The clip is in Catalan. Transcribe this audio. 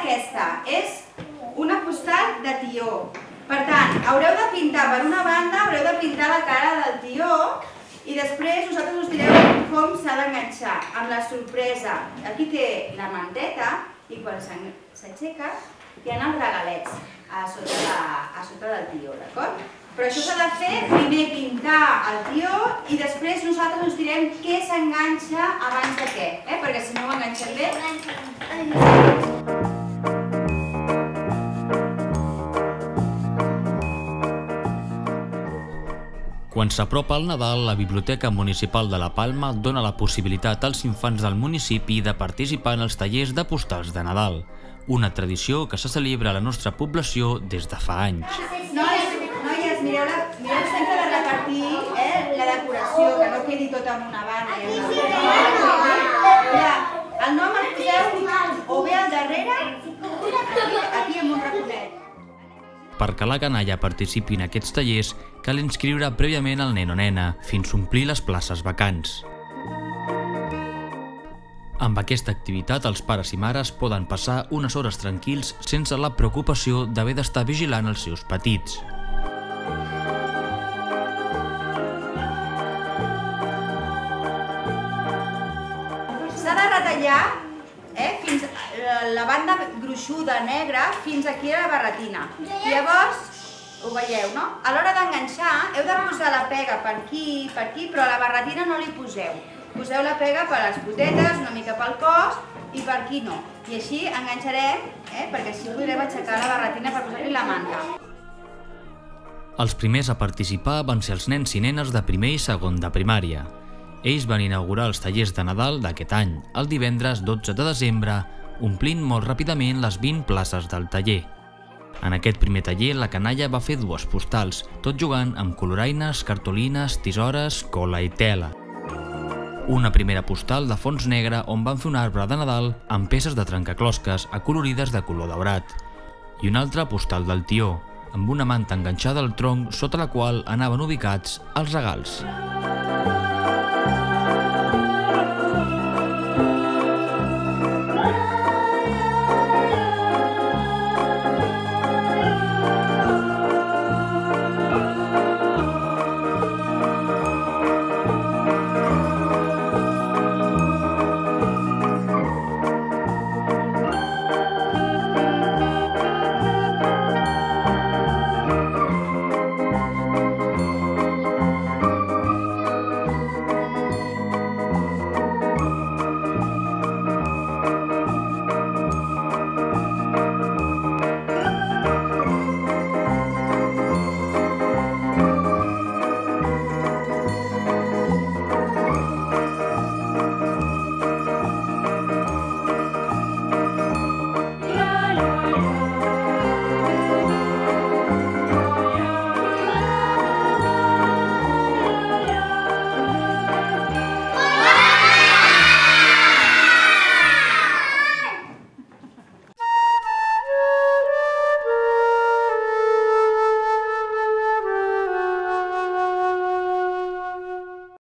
aquesta. És una postal de tió. Per tant, haureu de pintar per una banda, haureu de pintar la cara del tió i després vosaltres us direu com s'ha d'enganxar, amb la sorpresa. Aquí té la manteta i quan s'aixeca hi ha els regalets a sota del tió, d'acord? Però això s'ha de fer, primer pintar el tió i després nosaltres us direm què s'enganxa abans de què, perquè si no ho enganxem bé... Quan s'apropa el Nadal, la Biblioteca Municipal de La Palma dona la possibilitat als infants del municipi de participar en els tallers de postals de Nadal, una tradició que se celebra a la nostra població des de fa anys. Noies, mireu sempre de repartir la decoració, que no quedi tot en una banda. El nom el poseu o bé al darrere, aquí en un raconet. Perquè la canalla participi en aquests tallers, cal inscriure prèviament el nen o nena, fins omplir les places vacants. Amb aquesta activitat, els pares i mares poden passar unes hores tranquils sense la preocupació d'haver d'estar vigilant els seus petits. S'ha de retallar fins la banda gruixuda negra fins aquí a la barretina. Llavors, ho veieu, no? A l'hora d'enganxar heu de posar la pega per aquí, però a la barretina no li poseu. Poseu la pega per les potetes, una mica pel cos i per aquí no. I així enganxarem, perquè així podrem aixecar la barretina per posar-li la manta. Els primers a participar van ser els nens i nenes de primer i segon de primària. Ells van inaugurar els tallers de Nadal d'aquest any, el divendres 12 de desembre, omplint molt ràpidament les 20 places del taller. En aquest primer taller, la canalla va fer 2 postals, tot jugant amb coloraines, cartolines, tisores, cola i tela. Una primera postal de fons negre on van fer un arbre de Nadal amb peces de trencaclosques acolorides de color daurat. I una altra postal del tió, amb una manta enganxada al tronc sota la qual anaven ubicats els regals.